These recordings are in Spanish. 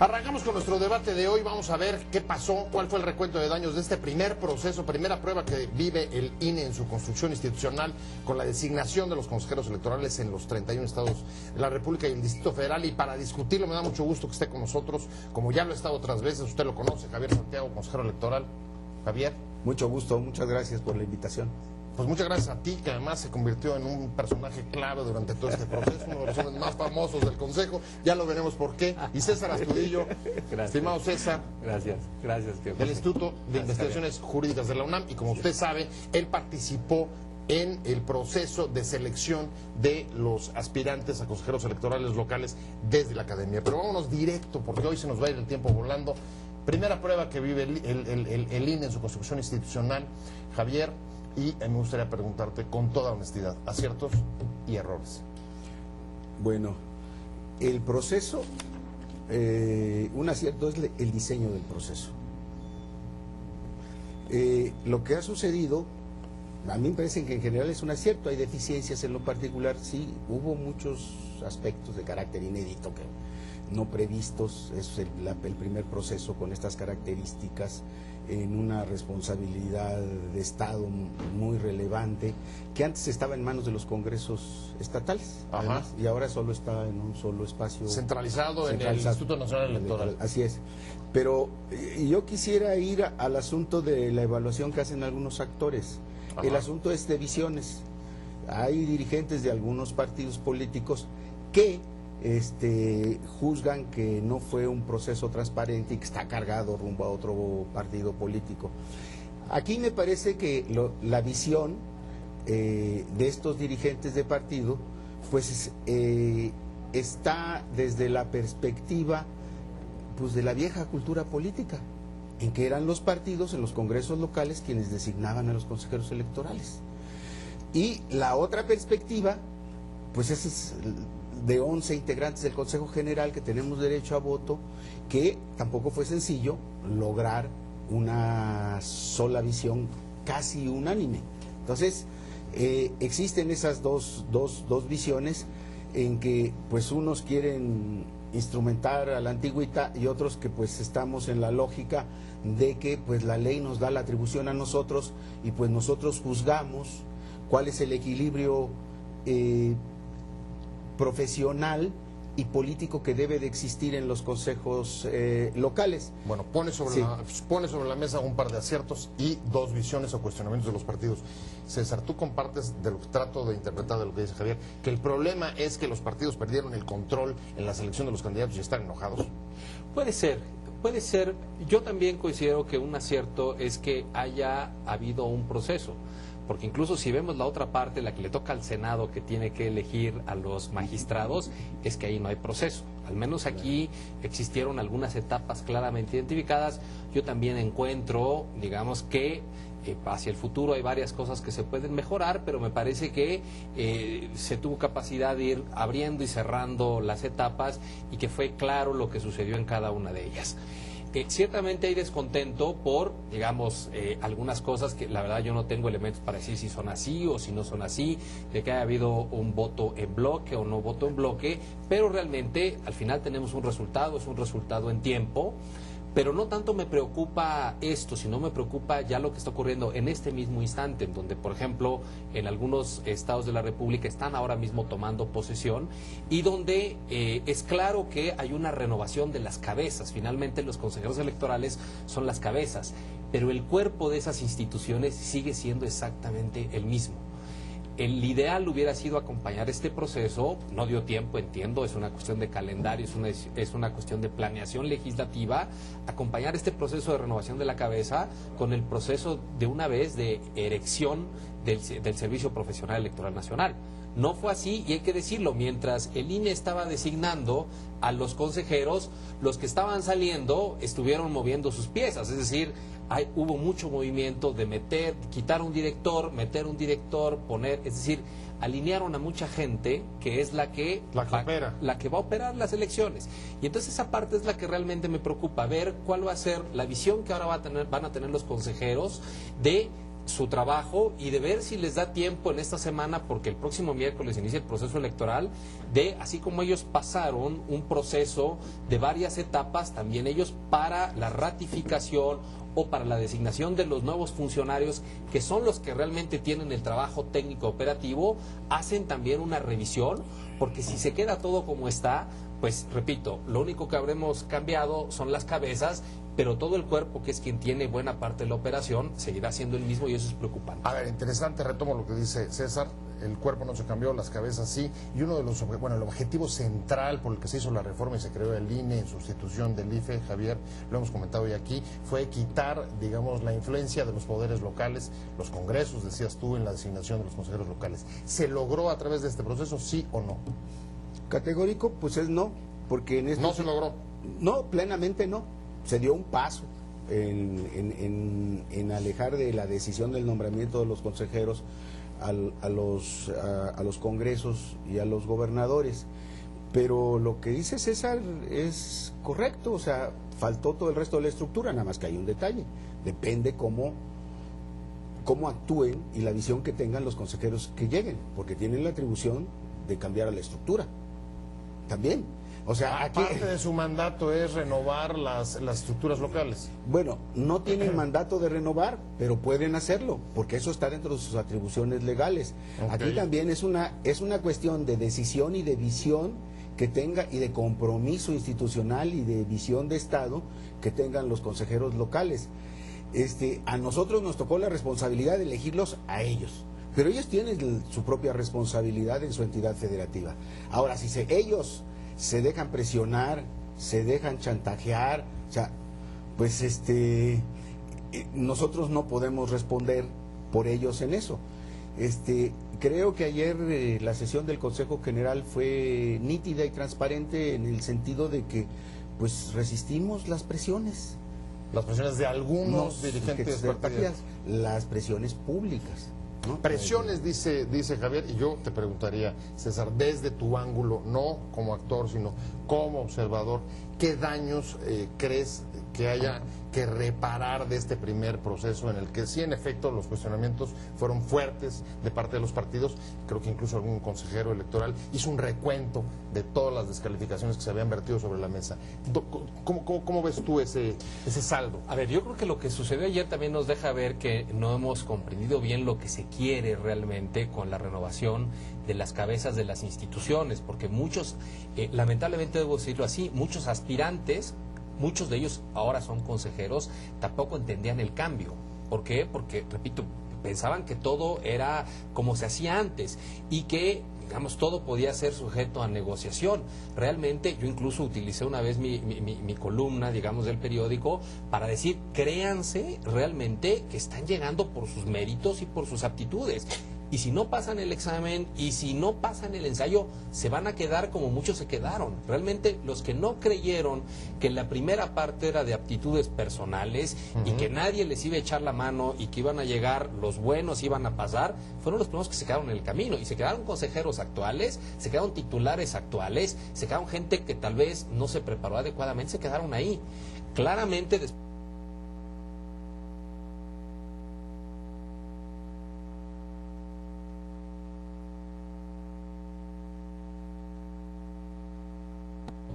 Arrancamos con nuestro debate de hoy. Vamos a ver qué pasó, cuál fue el recuento de daños de este primer proceso, primera prueba que vive el INE en su construcción institucional con la designación de los consejeros electorales en los 31 estados de la República y el Distrito Federal. Y para discutirlo me da mucho gusto que esté con nosotros, como ya lo he estado otras veces, usted lo conoce, Javier Santiago, consejero electoral. Javier. Mucho gusto, muchas gracias por la invitación. Pues muchas gracias a ti, que además se convirtió en un personaje clave durante todo este proceso, uno de los hombres más famosos del Consejo, ya lo veremos por qué. Y César Astudillo, estimado César. Gracias. Del Instituto de Investigaciones Jurídicas de la UNAM, y como usted sabe, él participó en el proceso de selección de los aspirantes a consejeros electorales locales desde la academia. Pero vámonos directo, porque hoy se nos va a ir el tiempo volando. Primera prueba que vive el INE en su construcción institucional, Javier. Y me gustaría preguntarte con toda honestidad, aciertos y errores. Bueno, el proceso, un acierto es el diseño del proceso. Lo que ha sucedido, a mí me parece que en general es un acierto, hay deficiencias en lo particular, sí, hubo muchos aspectos de carácter inédito que no previstos, es el primer proceso con estas características, en una responsabilidad de Estado muy relevante, que antes estaba en manos de los congresos estatales, además, y ahora solo está en un solo espacio centralizado en el Instituto Nacional Electoral. Así es. Pero yo quisiera ir al asunto de la evaluación que hacen algunos actores. Ajá. El asunto es de visiones. Hay dirigentes de algunos partidos políticos que juzgan que no fue un proceso transparente y que está cargado rumbo a otro partido político. Aquí me parece que la visión de estos dirigentes de partido pues está desde la perspectiva pues de la vieja cultura política, en que eran los partidos en los congresos locales quienes designaban a los consejeros electorales. Y la otra perspectiva pues es de 11 integrantes del Consejo General que tenemos derecho a voto, que tampoco fue sencillo lograr una sola visión casi unánime. Entonces, existen esas dos visiones en que pues unos quieren instrumentar a la antigüita y otros que pues estamos en la lógica de que pues la ley nos da la atribución a nosotros y pues nosotros juzgamos cuál es el equilibrio profesional y político que debe de existir en los consejos locales. Bueno, pone sobre la mesa un par de aciertos y dos visiones o cuestionamientos de los partidos. César, tú compartes, de lo que trato de interpretar de lo que dice Javier, que el problema es que los partidos perdieron el control en la selección de los candidatos y están enojados. Puede ser. Yo también considero que un acierto es que haya habido un proceso. Porque incluso si vemos la otra parte, la que le toca al Senado, que tiene que elegir a los magistrados, es que ahí no hay proceso. Al menos aquí existieron algunas etapas claramente identificadas. Yo también encuentro, digamos, que hacia el futuro hay varias cosas que se pueden mejorar, pero me parece que se tuvo capacidad de ir abriendo y cerrando las etapas y que fue claro lo que sucedió en cada una de ellas. Ciertamente hay descontento por, digamos, algunas cosas que la verdad yo no tengo elementos para decir si son así o si no son así, de que haya habido un voto en bloque o no voto en bloque, pero realmente al final tenemos un resultado, es un resultado en tiempo. Pero no tanto me preocupa esto, sino me preocupa ya lo que está ocurriendo en este mismo instante, en donde, por ejemplo, en algunos estados de la República están ahora mismo tomando posesión y donde es claro que hay una renovación de las cabezas. Finalmente, los consejeros electorales son las cabezas, pero el cuerpo de esas instituciones sigue siendo exactamente el mismo. El ideal hubiera sido acompañar este proceso, no dio tiempo, entiendo, es una cuestión de calendario, es una cuestión de planeación legislativa, acompañar este proceso de renovación de la cabeza con el proceso de una vez de erección del Servicio Profesional Electoral Nacional. No fue así y hay que decirlo, mientras el INE estaba designando a los consejeros, los que estaban saliendo estuvieron moviendo sus piezas, es decir, hubo mucho movimiento de quitar un director, meter un director, poner, es decir, alinearon a mucha gente que es la que va a operar las elecciones. Y entonces esa parte es la que realmente me preocupa, ver cuál va a ser la visión que ahora van a tener los consejeros de su trabajo y de ver si les da tiempo en esta semana, porque el próximo miércoles inicia el proceso electoral, de, así como ellos pasaron un proceso de varias etapas, también ellos para la ratificación o para la designación de los nuevos funcionarios, que son los que realmente tienen el trabajo técnico operativo, hacen también una revisión, porque si se queda todo como está, pues repito, lo único que habremos cambiado son las cabezas, pero todo el cuerpo, que es quien tiene buena parte de la operación, seguirá siendo el mismo y eso es preocupante. A ver, interesante, retomo lo que dice César, el cuerpo no se cambió, las cabezas sí, y uno de los, bueno, el objetivo central por el que se hizo la reforma y se creó el INE en sustitución del IFE, Javier, lo hemos comentado hoy aquí, fue quitar, digamos, la influencia de los poderes locales, los congresos, decías tú, en la designación de los consejeros locales. ¿Se logró a través de este proceso, sí o no? Categórico, pues es no, porque en esto ¿No se logró? No, plenamente no. Se dio un paso en alejar de la decisión del nombramiento de los consejeros a los congresos y a los gobernadores. Pero lo que dice César es correcto, o sea, faltó todo el resto de la estructura, nada más que hay un detalle. Depende cómo actúen y la visión que tengan los consejeros que lleguen, porque tienen la atribución de cambiar a la estructura. También. O sea, aquí, parte de su mandato es renovar las estructuras locales. Bueno, no tienen mandato de renovar, pero pueden hacerlo, porque eso está dentro de sus atribuciones legales. Okay. Aquí también es una cuestión de decisión y de visión que tenga, y de compromiso institucional y de visión de Estado que tengan los consejeros locales. A nosotros nos tocó la responsabilidad de elegirlos a ellos, pero ellos tienen su propia responsabilidad en su entidad federativa. Ahora, si ellos se dejan presionar, se dejan chantajear, o sea, pues nosotros no podemos responder por ellos en eso. Creo que ayer la sesión del Consejo General fue nítida y transparente en el sentido de que pues resistimos las presiones. Las presiones de algunos dirigentes partidarios. Las presiones públicas. ¿No? Presiones, dice Javier, y yo te preguntaría, César, desde tu ángulo, no como actor, sino como observador, ¿qué daños crees que haya que reparar de este primer proceso en el que sí, en efecto, los cuestionamientos fueron fuertes de parte de los partidos? Creo que incluso algún consejero electoral hizo un recuento de todas las descalificaciones que se habían vertido sobre la mesa. ¿Cómo ves tú ese saldo? A ver, yo creo que lo que sucedió ayer también nos deja ver que no hemos comprendido bien lo que se quiere realmente con la renovación de las cabezas de las instituciones, porque muchos, lamentablemente debo decirlo así, muchos aspirantes, muchos de ellos ahora son consejeros, tampoco entendían el cambio. ¿Por qué? Porque, repito, pensaban que todo era como se hacía antes y que, digamos, todo podía ser sujeto a negociación. Realmente, yo incluso utilicé una vez mi columna, digamos, del periódico para decir, créanse realmente que están llegando por sus méritos y por sus aptitudes. Y si no pasan el examen y si no pasan el ensayo, se van a quedar como muchos se quedaron. Realmente los que no creyeron que la primera parte era de aptitudes personales y que nadie les iba a echar la mano y que iban a llegar, los buenos iban a pasar, fueron los primeros que se quedaron en el camino. Y se quedaron consejeros actuales, se quedaron titulares actuales, se quedaron gente que tal vez no se preparó adecuadamente, se quedaron ahí. Claramente después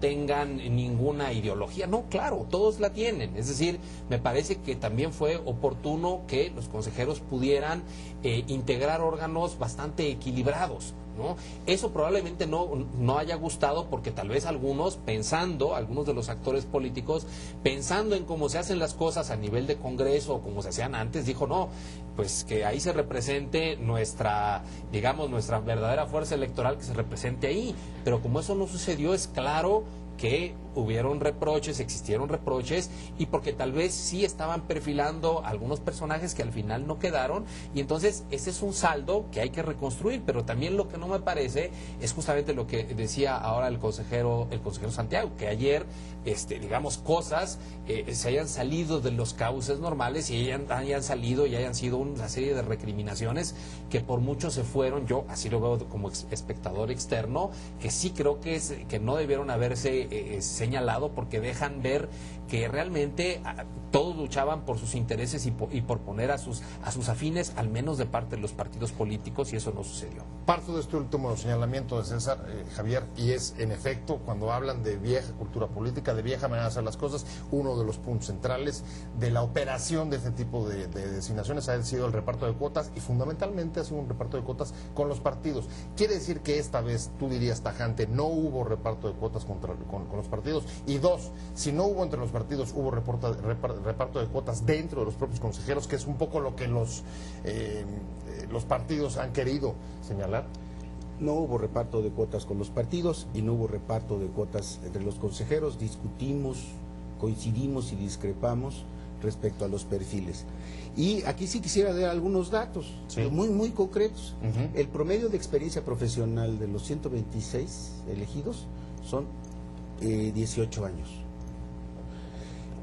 tengan ninguna ideología. No, claro, todos la tienen. Es decir, me parece que también fue oportuno que los consejeros pudieran integrar órganos bastante equilibrados, ¿no? Eso probablemente no haya gustado porque tal vez algunos de los actores políticos, pensando en cómo se hacen las cosas a nivel de Congreso o como se hacían antes, dijo, no, pues que ahí se represente nuestra verdadera fuerza electoral, que se represente ahí. Pero como eso no sucedió, es claro que existieron reproches, y porque tal vez sí estaban perfilando algunos personajes que al final no quedaron, y entonces ese es un saldo que hay que reconstruir. Pero también lo que no me parece es justamente lo que decía ahora el consejero Santiago, que ayer cosas se hayan salido de los cauces normales y hayan salido y hayan sido una serie de recriminaciones que por mucho se fueron. Yo así lo veo como espectador externo, que sí creo que no debieron haberse señalado, porque dejan ver que realmente todos luchaban por sus intereses y por poner a sus afines, al menos de parte de los partidos políticos, y eso no sucedió. Parto de este último señalamiento de César, Javier, y es en efecto, cuando hablan de vieja cultura política, de vieja manera de hacer las cosas, uno de los puntos centrales de la operación de este tipo de designaciones ha sido el reparto de cuotas, y fundamentalmente ha sido un reparto de cuotas con los partidos. Quiere decir que esta vez, tú dirías tajante, no hubo reparto de cuotas con los partidos, y dos, si no hubo entre los partidos, hubo reparto de cuotas dentro de los propios consejeros, que es un poco lo que los partidos han querido señalar. No hubo reparto de cuotas con los partidos y no hubo reparto de cuotas entre los consejeros. Discutimos, coincidimos y discrepamos respecto a los perfiles. Y aquí sí quisiera dar algunos datos, sí, muy concretos. El promedio de experiencia profesional de los 126 elegidos son 18 años.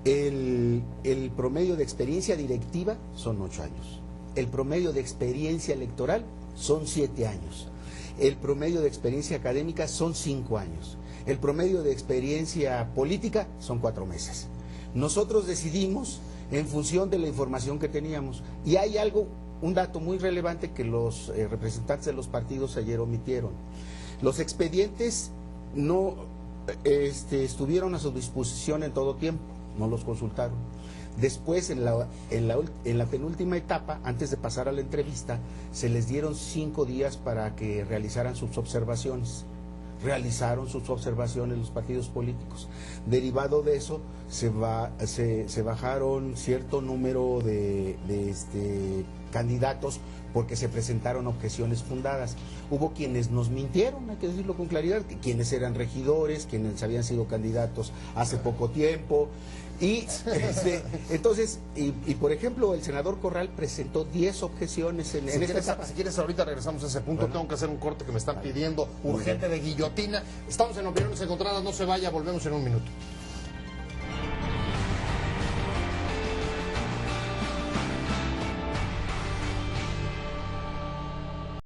El promedio de experiencia directiva son 8 años. El promedio de experiencia electoral son 7 años. El promedio de experiencia académica son 5 años. El promedio de experiencia política son 4 meses. Nosotros decidimos en función de la información que teníamos. Y hay un dato muy relevante que los representantes de los partidos ayer omitieron. Los expedientes no estuvieron a su disposición en todo tiempo, no los consultaron. Después, en la penúltima etapa, antes de pasar a la entrevista, se les dieron 5 días para que realizaran sus observaciones. Realizaron sus observaciones los partidos políticos. Derivado de eso, se bajaron cierto número de candidatos porque se presentaron objeciones fundadas. Hubo quienes nos mintieron, hay que decirlo con claridad, quienes eran regidores, quienes habían sido candidatos hace poco tiempo. Y entonces, por ejemplo, el senador Corral presentó 10 objeciones en esta etapa. Si quieres, ahorita regresamos a ese punto. Bueno, tengo que hacer un corte que me están pidiendo urgente de guillotina. Estamos en Opiniones Encontradas, no se vaya, volvemos en un minuto.